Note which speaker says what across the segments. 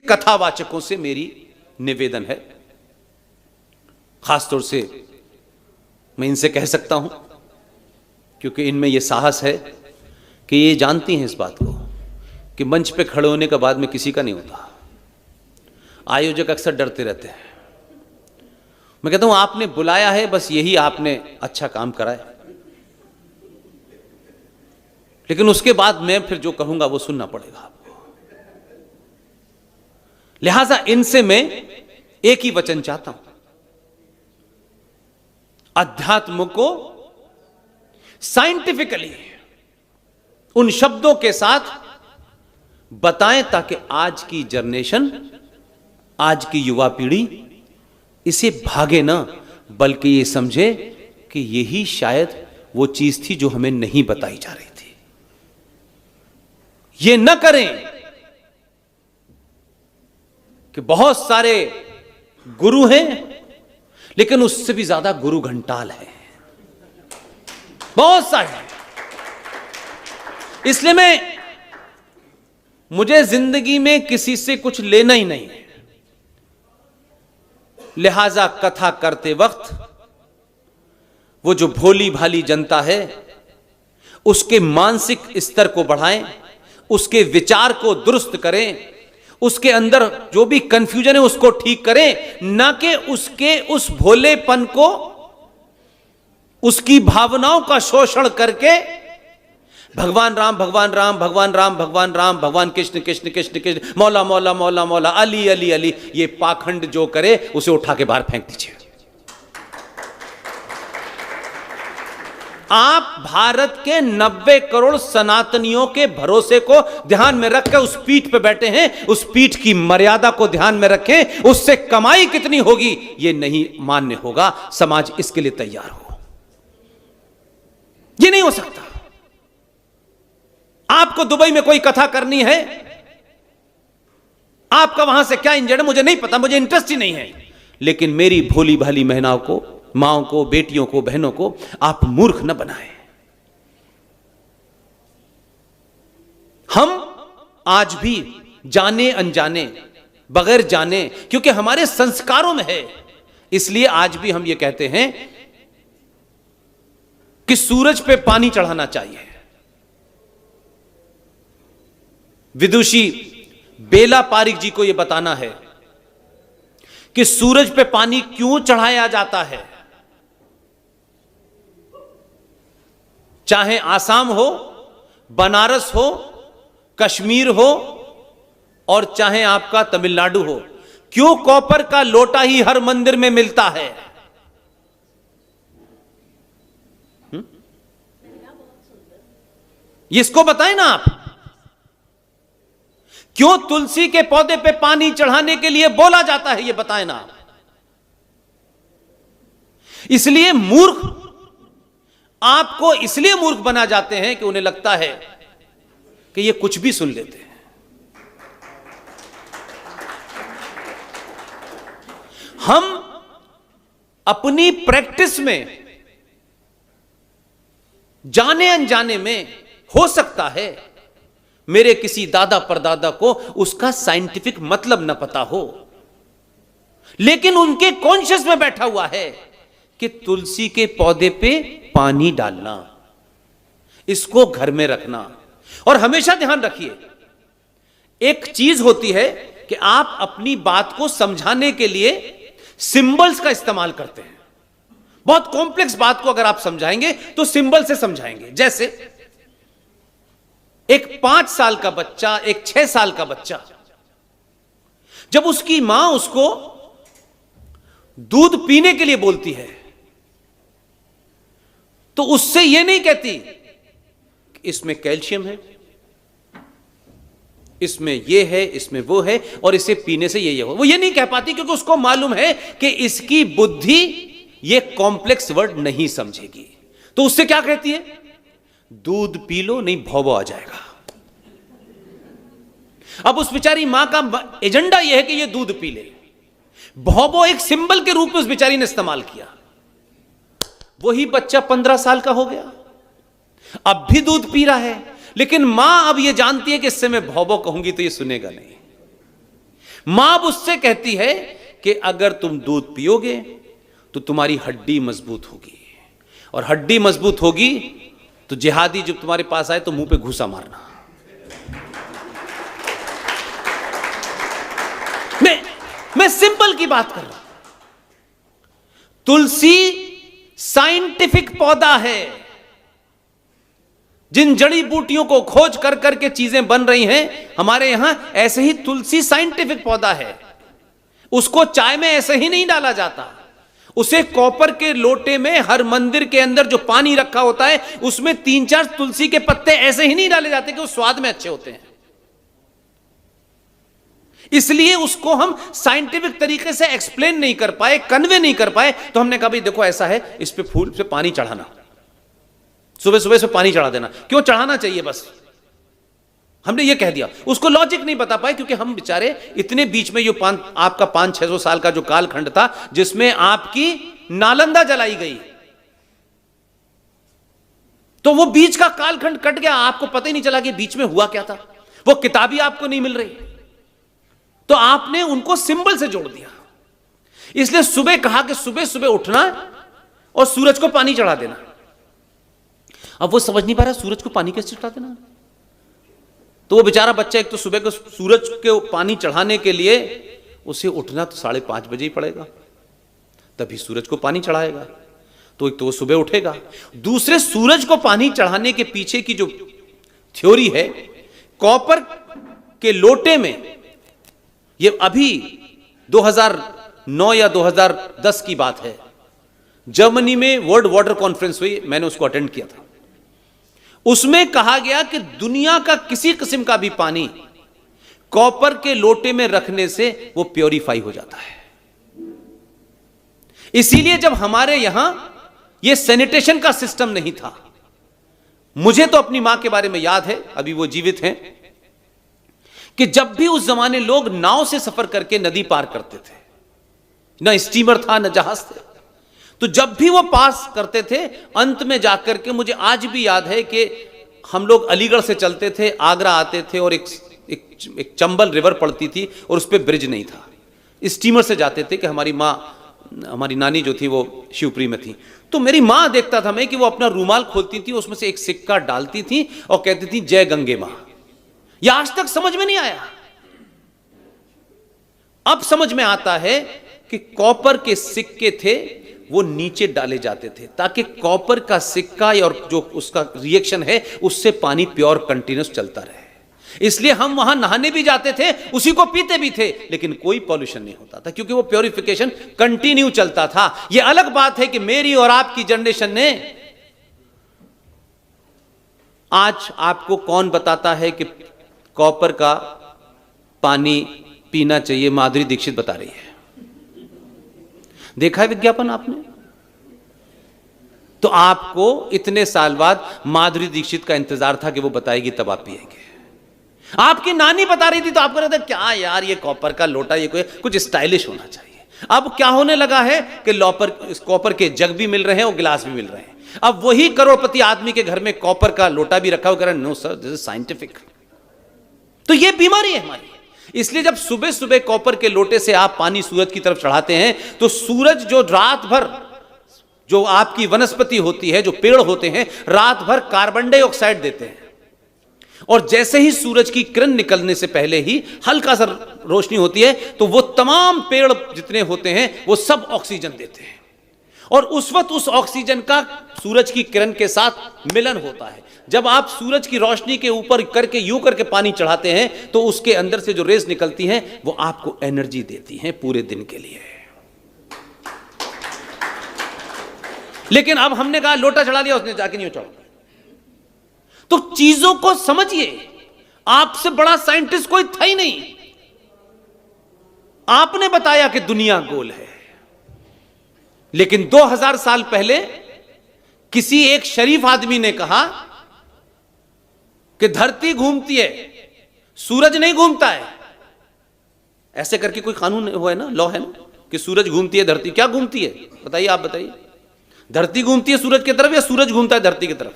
Speaker 1: कथावाचकों से मेरी निवेदन है, खासतौर से मैं इनसे कह सकता हूं क्योंकि इनमें यह साहस है कि ये जानती हैं इस बात को कि मंच पे खड़े होने के बाद में किसी का नहीं होता। आयोजक अक्सर डरते रहते हैं। मैं कहता हूं आपने बुलाया है, बस यही आपने अच्छा काम करा है, लेकिन उसके बाद मैं फिर जो कहूंगा वो सुनना पड़ेगा आपको। लिहाजा इनसे मैं एक ही वचन चाहता हूं, अध्यात्म को साइंटिफिकली उन शब्दों के साथ बताएं ताकि आज की जनरेशन, आज की युवा पीढ़ी इसे भागे ना, बल्कि ये समझे कि यही शायद वो चीज थी जो हमें नहीं बताई जा रही थी। ये न करें कि बहुत सारे गुरु हैं लेकिन उससे भी ज्यादा गुरु घंटाल है, बहुत सारे। इसलिए मुझे जिंदगी में किसी से कुछ लेना ही नहीं है। लिहाजा कथा करते वक्त वो जो भोली भाली जनता है उसके मानसिक स्तर को बढ़ाएं, उसके विचार को दुरुस्त करें, उसके अंदर जो भी कंफ्यूजन है उसको ठीक करें, ना कि उसके उस भोलेपन को, उसकी भावनाओं का शोषण करके भगवान राम भगवान राम भगवान राम भगवान राम भगवान कृष्ण कृष्ण कृष्ण कृष्ण मौला मौला मौला मौला अली अली अली, ये पाखंड जो करे उसे उठा के बाहर फेंक दीजिए। आप भारत के 90 करोड़ सनातनियों के भरोसे को ध्यान में रखकर उस पीठ पे बैठे हैं, उस पीठ की मर्यादा को ध्यान में रखें। उससे कमाई कितनी होगी ये नहीं मान्य होगा। समाज इसके लिए तैयार हो। ये नहीं हो सकता। आपको दुबई में कोई कथा करनी है, आपका वहां से क्या इंजन है मुझे नहीं पता, मुझे इंटरेस्ट ही नहीं है, लेकिन मेरी भोली भाली महिलाओं को, माओं को, बेटियों को, बहनों को आप मूर्ख न बनाएं। हम आज भी जाने अनजाने, बगैर जाने, क्योंकि हमारे संस्कारों में है, इसलिए आज भी हम ये कहते हैं कि सूरज पे पानी चढ़ाना चाहिए। विदुषी बेला पारिक जी को यह बताना है कि सूरज पे पानी क्यों चढ़ाया जाता है। चाहे आसाम हो, बनारस हो, कश्मीर हो और चाहे आपका तमिलनाडु हो, क्यों कॉपर का लोटा ही हर मंदिर में मिलता है? इसको बताएं ना आप। क्यों तुलसी के पौधे पे पानी चढ़ाने के लिए बोला जाता है, ये बताएं ना। इसलिए मूर्ख आपको इसलिए मूर्ख बना जाते हैं कि उन्हें लगता है कि ये कुछ भी सुन लेते हैं। हम अपनी प्रैक्टिस में जाने अनजाने में, हो सकता है मेरे किसी दादा परदादा को उसका साइंटिफिक मतलब न पता हो, लेकिन उनके कॉन्शियस में बैठा हुआ है कि तुलसी के पौधे पे पानी डालना, इसको घर में रखना। और हमेशा ध्यान रखिए, एक चीज होती है कि आप अपनी बात को समझाने के लिए सिंबल्स का इस्तेमाल करते हैं। बहुत कॉम्प्लेक्स बात को अगर आप समझाएंगे तो सिंबल से समझाएंगे। जैसे एक 5 साल का बच्चा, एक 6 साल का बच्चा, जब उसकी मां उसको दूध पीने के लिए बोलती है तो उससे यह नहीं कहती इसमें कैल्शियम है, इसमें यह है, इसमें वो है और इसे पीने से ये हो। वो ये नहीं कह पाती क्योंकि उसको मालूम है कि इसकी बुद्धि ये कॉम्प्लेक्स वर्ड नहीं समझेगी। तो उससे क्या कहती है? दूध पी लो नहीं भौबो आ जाएगा। अब उस बेचारी मां का एजेंडा यह है कि ये दूध पी ले। भौबो एक सिंबल के रूप में उस बेचारी ने इस्तेमाल किया। वही बच्चा 15 साल का हो गया, अब भी दूध पी रहा है, लेकिन मां अब ये जानती है कि इससे मैं भौबो कहूंगी तो ये सुनेगा नहीं। मां उससे कहती है कि अगर तुम दूध पियोगे तो तुम्हारी हड्डी मजबूत होगी, और हड्डी मजबूत होगी तो जिहादी जब तुम्हारे पास आए तो मुंह पे घूसा मारना। मैं सिंपल की बात कर रहा हूं। तुलसी साइंटिफिक पौधा है। जिन जड़ी बूटियों को खोज कर करके चीजें बन रही हैं हमारे यहां, ऐसे ही तुलसी साइंटिफिक पौधा है। उसको चाय में ऐसे ही नहीं डाला जाता, उसे कॉपर के लोटे में हर मंदिर के अंदर जो पानी रखा होता है उसमें 3-4 तुलसी के पत्ते ऐसे ही नहीं डाले जाते कि वो स्वाद में अच्छे होते हैं। इसलिए उसको हम साइंटिफिक तरीके से एक्सप्लेन नहीं कर पाए, कन्वे नहीं कर पाए, तो हमने कहा भाई देखो ऐसा है, इस पे फूल पे पानी चढ़ाना, सुबह सुबह से पानी चढ़ा देना। क्यों चढ़ाना चाहिए, बस हमने ये कह दिया। उसको लॉजिक नहीं बता पाए क्योंकि हम बेचारे इतने बीच में, ये आपका 500-600 साल का जो कालखंड था जिसमें आपकी नालंदा जलाई गई, तो वो बीच का कालखंड कट गया, आपको पता ही नहीं चला कि बीच में हुआ क्या था। वो किताबी आपको नहीं मिल रही, तो आपने उनको सिंबल से जोड़ दिया। इसलिए सुबह कहा कि सुबह सुबह उठना और सूरज को पानी चढ़ा देना। अब वो समझ नहीं पा रहा सूरज को पानी कैसे चढ़ा देना, तो वो बेचारा बच्चा एक तो सुबह को सूरज के पानी चढ़ाने के लिए उसे उठना तो 5:30 बजे ही पड़ेगा, तभी सूरज को पानी चढ़ाएगा। तो एक तो वो सुबह उठेगा, दूसरे सूरज को पानी चढ़ाने के पीछे की जो थ्योरी है, कॉपर के लोटे में, ये अभी 2009 या 2010 की बात है, जर्मनी में वर्ल्ड वाटर कॉन्फ्रेंस हुई, मैंने उसको अटेंड किया था। उसमें कहा गया कि दुनिया का किसी किस्म का भी पानी कॉपर के लोटे में रखने से वो प्योरीफाई हो जाता है। इसीलिए जब हमारे यहां ये सैनिटेशन का सिस्टम नहीं था, मुझे तो अपनी मां के बारे में याद है, अभी वो जीवित हैं, कि जब भी उस जमाने लोग नाव से सफर करके नदी पार करते थे, ना स्टीमर था ना जहाज थे, तो जब भी वो पास करते थे अंत में जाकर के, मुझे आज भी याद है कि हम लोग अलीगढ़ से चलते थे, आगरा आते थे, और एक चंबल रिवर पड़ती थी और उस पर ब्रिज नहीं था, स्टीमर से जाते थे कि हमारी माँ, हमारी नानी जो थी वो शिवपुरी में थी, तो मेरी माँ देखता था मैं कि वो अपना रूमाल खोलती थी, उसमें से एक सिक्का डालती थी और कहती थी जय गंगे माँ। यह आज तक समझ में नहीं आया, अब समझ में आता है कि कॉपर के सिक्के थे वो नीचे डाले जाते थे ताकि कॉपर का सिक्का और जो उसका रिएक्शन है उससे पानी प्योर कंटिन्यूस चलता रहे। इसलिए हम वहां नहाने भी जाते थे, उसी को पीते भी थे, लेकिन कोई पॉल्यूशन नहीं होता था क्योंकि वो प्योरिफिकेशन कंटिन्यू चलता था। यह अलग बात है कि मेरी और आपकी जनरेशन ने, आज आपको कौन बताता है कि कॉपर का पानी पीना चाहिए? माधुरी दीक्षित बता रही है। देखा है विज्ञापन आपने? तो आपको इतने साल बाद माधुरी दीक्षित का इंतजार था कि वो बताएगी तब आप पिएंगे। आपकी नानी बता रही थी तो आपको लगता क्या यार ये कॉपर का लोटा, ये कुछ स्टाइलिश होना चाहिए। अब क्या होने लगा है कि कॉपर के जग भी मिल रहे हैं और गिलास भी मिल रहे हैं। अब वही करोड़पति आदमी के घर में कॉपर का लोटा भी रखा हो, no sir this is scientific. तो ये बीमारी है हमारी। इसलिए जब सुबह सुबह कॉपर के लोटे से आप पानी सूरज की तरफ चढ़ाते हैं तो सूरज जो रात भर, जो आपकी वनस्पति होती है, जो पेड़ होते हैं, रात भर कार्बन डाइऑक्साइड देते हैं, और जैसे ही सूरज की किरण निकलने से पहले ही हल्का सा रोशनी होती है तो वो तमाम पेड़ जितने होते हैं वो सब ऑक्सीजन देते हैं, और उस वक्त उस ऑक्सीजन का सूरज की किरण के साथ मिलन होता है। जब आप सूरज की रोशनी के ऊपर करके यूं करके पानी चढ़ाते हैं तो उसके अंदर से जो रेज निकलती हैं वो आपको एनर्जी देती हैं पूरे दिन के लिए। लेकिन अब हमने कहा लोटा चढ़ा दिया, उसने जाके नहीं चढ़ा। तो चीजों को समझिए, आपसे बड़ा साइंटिस्ट कोई था ही नहीं। आपने बताया कि दुनिया गोल है, लेकिन 2000 साल पहले किसी एक शरीफ आदमी ने कहा कि धरती घूमती है, सूरज नहीं घूमता है। ऐसे करके कोई कानून वो है ना, लॉ है ना, कि सूरज घूमती है, धरती क्या घूमती है? बताइए, आप बताइए, धरती घूमती है सूरज की तरफ या सूरज घूमता है धरती की तरफ?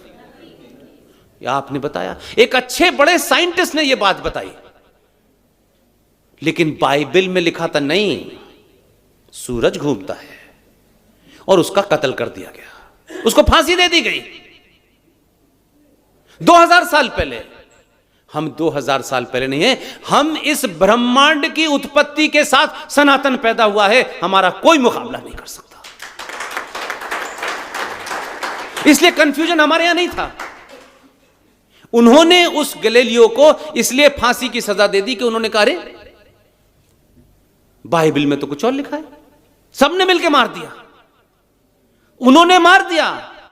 Speaker 1: या आपने बताया। एक अच्छे बड़े साइंटिस्ट ने यह बात बताई। लेकिन बाइबल में लिखा था नहीं, सूरज घूमता है, और उसका कत्ल कर दिया गया, उसको फांसी दे दी गई 2000 साल पहले। हम 2000 साल पहले नहीं है, हम इस ब्रह्मांड की उत्पत्ति के साथ सनातन पैदा हुआ है, हमारा कोई मुकाबला नहीं कर सकता। इसलिए कंफ्यूजन हमारे यहां नहीं था। उन्होंने उस गैलीलियो को इसलिए फांसी की सजा दे दी कि उन्होंने कहा, अरे बाइबल में तो कुछ और लिखा है। सबने मिलकर मार दिया, उन्होंने मार दिया।